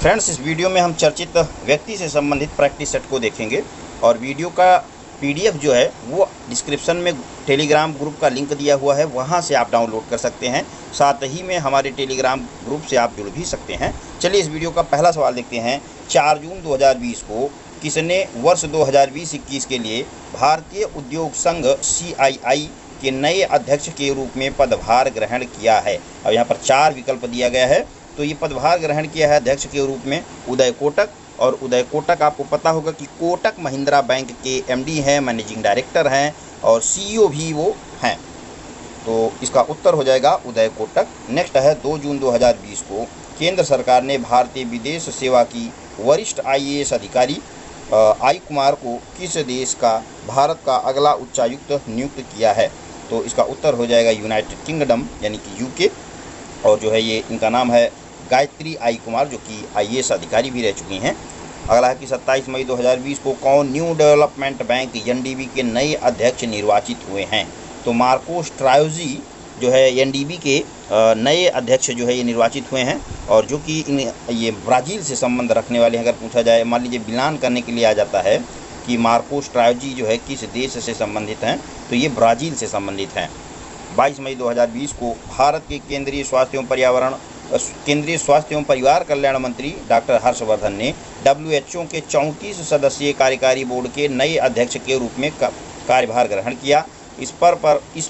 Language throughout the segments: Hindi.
फ्रेंड्स, इस वीडियो में हम चर्चित व्यक्ति से संबंधित प्रैक्टिस सेट को देखेंगे और वीडियो का पीडीएफ जो है वो डिस्क्रिप्शन में टेलीग्राम ग्रुप का लिंक दिया हुआ है, वहां से आप डाउनलोड कर सकते हैं। साथ ही में हमारे टेलीग्राम ग्रुप से आप जुड़ भी सकते हैं। चलिए इस वीडियो का पहला सवाल देखते हैं। 4 जून 2020 को किसने वर्ष 2020-21 के लिए भारतीय उद्योग संघ CII के नए अध्यक्ष के रूप में पदभार ग्रहण किया है? अब यहाँ पर 4 विकल्प दिया गया है। तो ये पदभार ग्रहण किया है अध्यक्ष के रूप में उदय कोटक, और उदय कोटक आपको पता होगा कि कोटक महिंद्रा बैंक के MD हैं, मैनेजिंग डायरेक्टर हैं और CEO भी वो हैं। तो इसका उत्तर हो जाएगा उदय कोटक। नेक्स्ट है 2 जून 2020 को केंद्र सरकार ने भारतीय विदेश सेवा की वरिष्ठ IAS अधिकारी आई कुमार को किस देश का भारत का अगला उच्चायुक्त नियुक्त किया है? तो इसका उत्तर हो जाएगा यूनाइटेड किंगडम यानी कि UK। और जो है ये इनका नाम है गायत्री आई कुमार, जो कि IAS अधिकारी भी रह चुकी हैं। अगला है कि 27 मई 2020 को कौन न्यू डेवलपमेंट बैंक NDB के नए अध्यक्ष निर्वाचित हुए हैं? तो मार्को स्ट्रायोजी जो है NDB के नए अध्यक्ष जो है ये निर्वाचित हुए हैं, और जो कि ये ब्राज़ील से संबंध रखने वाले हैं। अगर पूछा जाए, मान लीजिए बिलान करने के लिए आ जाता है कि मार्को स्ट्रायोजी जो है किस देश से संबंधित हैं, तो ये ब्राज़ील से संबंधित हैं। 22 मई 2020 को भारत के केंद्रीय स्वास्थ्य एवं परिवार कल्याण मंत्री डॉक्टर हर्षवर्धन ने WHO के 34 सदस्यीय कार्यकारी बोर्ड के नए अध्यक्ष के रूप में कार्यभार ग्रहण किया। इस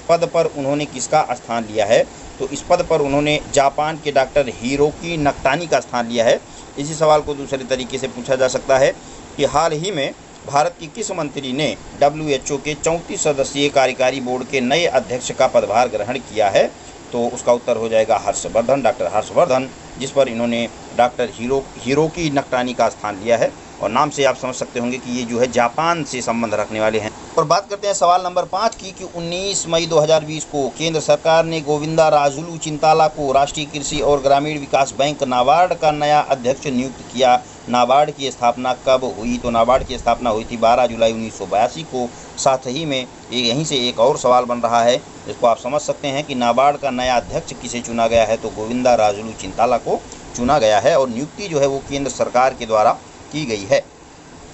पद पर उन्होंने किसका स्थान लिया है? तो इस पद पर उन्होंने जापान के डॉक्टर हिरोकी नकतानी का स्थान लिया है। इसी सवाल को दूसरे तरीके से पूछा जा सकता है कि हाल ही में भारत की किस मंत्री ने WHO के 34 सदस्यीय कार्यकारी बोर्ड के नए अध्यक्ष का पदभार ग्रहण किया है? तो उसका उत्तर हो जाएगा हर्षवर्धन, डॉक्टर हर्षवर्धन, जिस पर इन्होंने डॉक्टर हिरोकी नकतानी का स्थान लिया है। और नाम से आप समझ सकते होंगे कि ये जो है जापान से संबंध रखने वाले हैं। और बात करते हैं सवाल नंबर 5 की कि 19 मई 2020 को केंद्र सरकार ने गोविंदा राजुलू चिंताला को राष्ट्रीय कृषि और ग्रामीण विकास बैंक नाबार्ड का नया अध्यक्ष नियुक्त किया। नाबार्ड की स्थापना कब हुई? तो नाबार्ड की स्थापना हुई थी 12 जुलाई 1982 को। साथ ही में यहीं से एक और सवाल बन रहा है, जिसको आप समझ सकते हैं कि नाबार्ड का नया अध्यक्ष किसे चुना गया है? तो गोविंदा राजुलू चिंताला को चुना गया है, और नियुक्ति जो है वो केंद्र सरकार के द्वारा की गई है।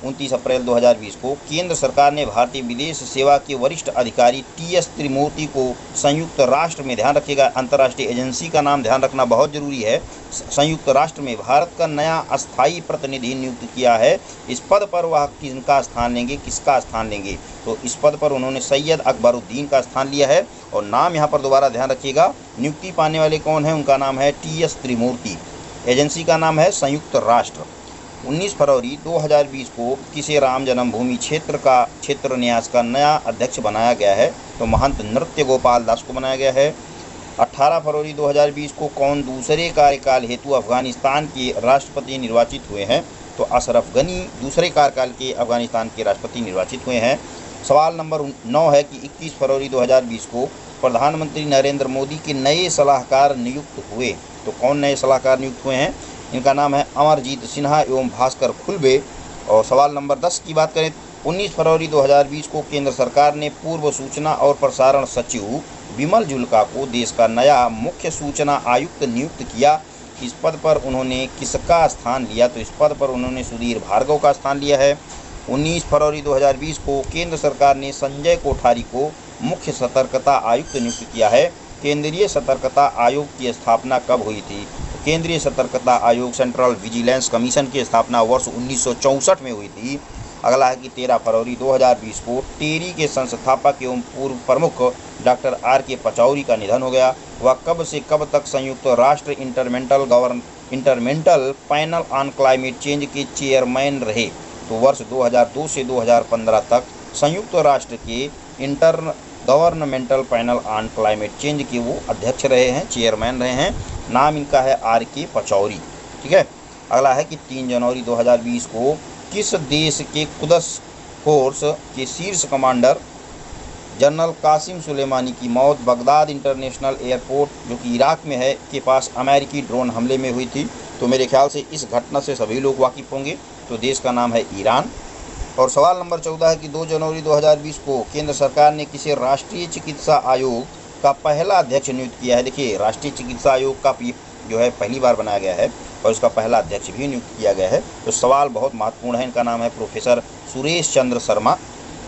29 अप्रैल 2020 को केंद्र सरकार ने भारतीय विदेश सेवा के वरिष्ठ अधिकारी TS त्रिमूर्ति को संयुक्त राष्ट्र में, ध्यान रखिएगा अंतर्राष्ट्रीय एजेंसी का नाम ध्यान रखना बहुत जरूरी है, संयुक्त राष्ट्र में भारत का नया अस्थायी प्रतिनिधि नियुक्त किया है। इस पद पर वह किसका स्थान लेंगे? तो इस पद पर उन्होंने सैयद अकबरुद्दीन का स्थान लिया है। और नाम यहाँ पर दोबारा ध्यान रखिएगा, नियुक्ति पाने वाले कौन है? उनका नाम है TS त्रिमूर्ति। एजेंसी का नाम है संयुक्त राष्ट्र। 19 फरवरी 2020 को किसे राम जन्मभूमि क्षेत्र न्यास का नया अध्यक्ष बनाया गया है? तो महंत नृत्य गोपाल दास को बनाया गया है। 18 फरवरी 2020 को कौन दूसरे कार्यकाल हेतु अफगानिस्तान के राष्ट्रपति निर्वाचित हुए हैं? तो अशरफ गनी दूसरे कार्यकाल के अफगानिस्तान के राष्ट्रपति निर्वाचित हुए हैं। सवाल नंबर 9 है कि 21 फरवरी 2020 को प्रधानमंत्री नरेंद्र मोदी के नए सलाहकार नियुक्त हुए। तो कौन नए सलाहकार नियुक्त हुए हैं? इनका नाम है अमरजीत सिन्हा एवं भास्कर खुलबे। और सवाल नंबर 10 की बात करें, 19 फरवरी 2020 को केंद्र सरकार ने पूर्व सूचना और प्रसारण सचिव विमल जुल्का को देश का नया मुख्य सूचना आयुक्त नियुक्त किया। इस पद पर उन्होंने किसका स्थान लिया? तो इस पद पर उन्होंने सुधीर भार्गव का स्थान लिया है। 19 फरवरी 2020 को केंद्र सरकार ने संजय कोठारी को मुख्य सतर्कता आयुक्त नियुक्त किया है। केंद्रीय सतर्कता आयोग की स्थापना कब हुई थी? केंद्रीय सतर्कता आयोग सेंट्रल विजिलेंस कमीशन की स्थापना वर्ष 1964 में हुई थी। अगला है कि 13 फरवरी 2020 को टेरी के संस्थापक एवं पूर्व प्रमुख डॉक्टर RK पचौरी का निधन हो गया। वह कब से कब तक संयुक्त राष्ट्र इंटरमेंटल पैनल ऑन क्लाइमेट चेंज के चेयरमैन रहे? तो वर्ष 2002 से 2015 तक संयुक्त राष्ट्र के governmental panel on climate change के वो अध्यक्ष रहे हैं, चेयरमैन रहे हैं। नाम इनका है RK पचौरी। ठीक है। अगला है कि 3 जनवरी 2020 को किस देश के कुदस फोर्स के शीर्ष कमांडर जनरल कासिम सुलेमानी की मौत बगदाद इंटरनेशनल एयरपोर्ट, जो कि इराक में है, के पास अमेरिकी ड्रोन हमले में हुई थी? तो मेरे ख्याल से इस घटना से सभी लोग वाकिफ़ होंगे। तो देश का नाम है ईरान। और सवाल नंबर 14 है कि 2 जनवरी 2020 को केंद्र सरकार ने किसे राष्ट्रीय चिकित्सा आयोग का पहला अध्यक्ष नियुक्त किया है? देखिए, राष्ट्रीय चिकित्सा आयोग का जो है पहली बार बनाया गया है और इसका पहला अध्यक्ष भी नियुक्त किया गया है। तो सवाल बहुत महत्वपूर्ण है। इनका नाम है प्रोफेसर सुरेश चंद्र शर्मा।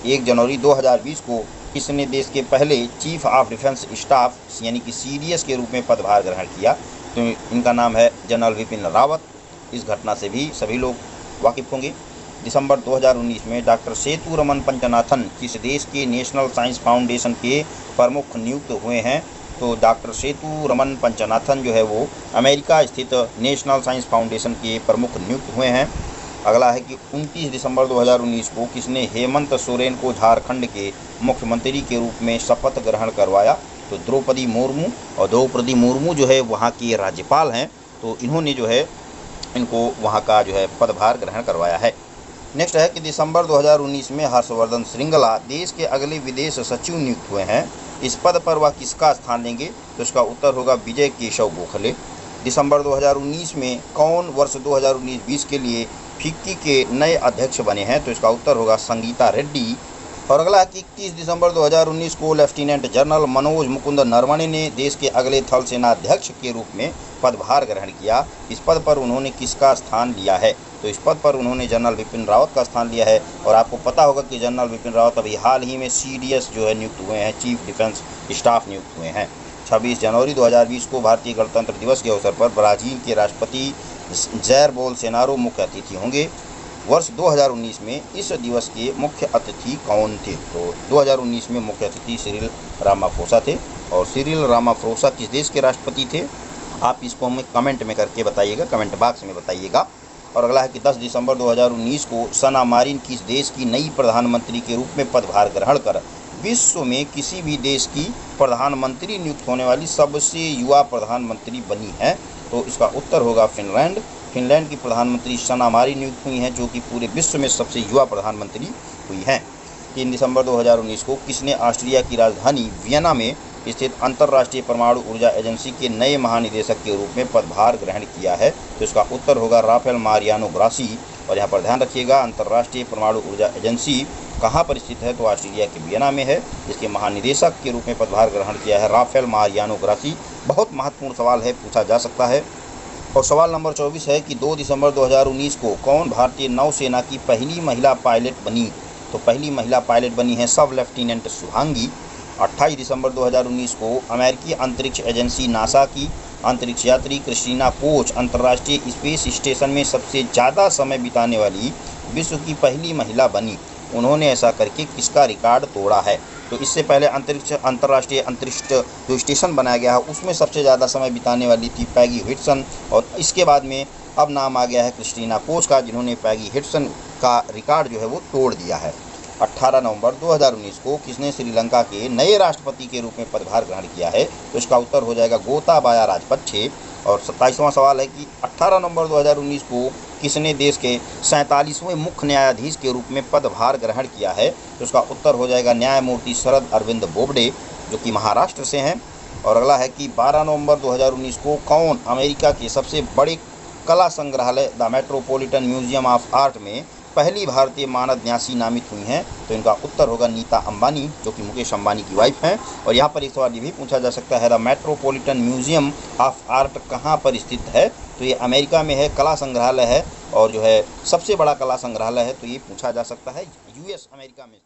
1 जनवरी 2020 को किसने देश के पहले चीफ ऑफ डिफेंस स्टाफ यानी कि CDS के रूप में पदभार ग्रहण किया? तो इनका नाम है जनरल विपिन रावत। इस घटना से भी सभी लोग वाकिफ होंगे। दिसंबर 2019 में डॉक्टर सेतुरमन पंचनाथन किस देश के नेशनल साइंस फाउंडेशन के प्रमुख नियुक्त हुए हैं? तो डॉक्टर सेतुरमन पंचनाथन जो है वो अमेरिका स्थित नेशनल साइंस फाउंडेशन के प्रमुख नियुक्त हुए हैं। अगला है कि 29 दिसंबर 2019 को किसने हेमंत सोरेन को झारखंड के मुख्यमंत्री के रूप में शपथ ग्रहण करवाया? तो द्रौपदी मुर्मू। और द्रौपदी मुर्मू जो है वहाँ की राज्यपाल हैं, तो इन्होंने जो है इनको वहाँ का जो है पदभार ग्रहण करवाया है। नेक्स्ट है कि दिसंबर 2019 में हर्षवर्धन श्रृंगला देश के अगले विदेश सचिव नियुक्त हुए हैं। इस पद पर वह किसका स्थान लेंगे? तो इसका उत्तर होगा विजय केशव गोखले। दिसंबर 2019 में कौन वर्ष 2019-20 के लिए फिक्की के नए अध्यक्ष बने हैं? तो इसका उत्तर होगा संगीता रेड्डी। और अगला है कि 31 दिसंबर 2019 को लेफ्टिनेंट जनरल मनोज मुकुंद नरवणे ने देश के अगले थल सेनाध्यक्ष के रूप में पदभार ग्रहण किया। इस पद पर उन्होंने किसका स्थान लिया है? तो इस पद पर उन्होंने जनरल विपिन रावत का स्थान लिया है। और आपको पता होगा कि जनरल विपिन रावत अभी हाल ही में CDS जो है नियुक्त हुए हैं, चीफ डिफेंस स्टाफ नियुक्त हुए हैं। 26 जनवरी 2020 को भारतीय गणतंत्र दिवस के अवसर पर ब्राज़ील के राष्ट्रपति जैर बोल्सोनारो मुख्य अतिथि होंगे। वर्ष 2019 में इस दिवस के मुख्य अतिथि कौन थे? तो 2019 में मुख्य अतिथि सिरिल रामाफोसा थे। और सिरिल रामाफोसा किस देश के राष्ट्रपति थे? आप इसको हमें कमेंट में करके बताइएगा, कमेंट बॉक्स में बताइएगा। और अगला है कि 10 दिसंबर 2019 को सना मारिन किस देश की नई प्रधानमंत्री के रूप में पदभार ग्रहण कर विश्व में किसी भी देश की प्रधानमंत्री नियुक्त होने वाली सबसे युवा प्रधानमंत्री बनी है? तो इसका उत्तर होगा फिनलैंड। फिनलैंड की प्रधानमंत्री सना मारिन नियुक्त हुई हैं, जो कि पूरे विश्व में सबसे युवा प्रधानमंत्री हुई हैं। 3 दिसंबर 2019 को किसने ऑस्ट्रिया की राजधानी वियना में स्थित अंतर्राष्ट्रीय परमाणु ऊर्जा एजेंसी के नए महानिदेशक के रूप में पदभार ग्रहण किया है? तो इसका उत्तर होगा राफेल मारियानो ग्रासी। और यहाँ पर ध्यान रखिएगा, अंतर्राष्ट्रीय परमाणु ऊर्जा एजेंसी कहाँ पर स्थित है? तो ऑस्ट्रेलिया के वियना में है। इसके महानिदेशक के रूप में पदभार ग्रहण किया है राफेल मारियानो ग्रासी। बहुत महत्वपूर्ण सवाल है, पूछा जा सकता है। और सवाल नंबर 24 है कि 2 दिसंबर 2019 को कौन भारतीय नौसेना की पहली महिला पायलट बनी? तो पहली महिला पायलट बनी है सब लेफ्टिनेंट शुभांगी। 28 दिसंबर 2019 को अमेरिकी अंतरिक्ष एजेंसी नासा की अंतरिक्ष यात्री क्रिस्टीना कोच अंतर्राष्ट्रीय स्पेस स्टेशन में सबसे ज़्यादा समय बिताने वाली विश्व की पहली महिला बनी। उन्होंने ऐसा करके किसका रिकॉर्ड तोड़ा है? तो इससे पहले अंतर्राष्ट्रीय अंतरिक्ष जो स्टेशन बनाया गया है उसमें सबसे ज़्यादा समय बिताने वाली थी पैगी ह्विटसन। और इसके बाद में अब नाम आ गया है क्रिस्टीना कोच का, जिन्होंने पैगी ह्विटसन का रिकॉर्ड जो है वो तोड़ दिया है। 18 नवंबर 2019 को किसने श्रीलंका के नए राष्ट्रपति के रूप में पदभार ग्रहण किया है? तो इसका उत्तर हो जाएगा गोताबाया राजपक्षे। और 27वां सवाल है कि 18 नवंबर 2019 को किसने देश के 47वें मुख्य न्यायाधीश के रूप में पदभार ग्रहण किया है? तो उसका उत्तर हो जाएगा न्यायमूर्ति शरद अरविंद बोबडे, जो कि महाराष्ट्र से हैं। और अगला है कि 12 नवंबर 2019 को कौन अमेरिका के सबसे बड़े कला संग्रहालय the metropolitan museum of art में पहली भारतीय मानद न्यासी नामित हुई हैं? तो इनका उत्तर होगा नीता अंबानी, जो कि मुकेश अंबानी की वाइफ हैं। और यहाँ पर एक सवाल ये भी पूछा जा सकता है, the metropolitan museum of art कहाँ पर स्थित है? तो ये अमेरिका में है, कला संग्रहालय है और जो है सबसे बड़ा कला संग्रहालय है। तो ये पूछा जा सकता है, US अमेरिका में।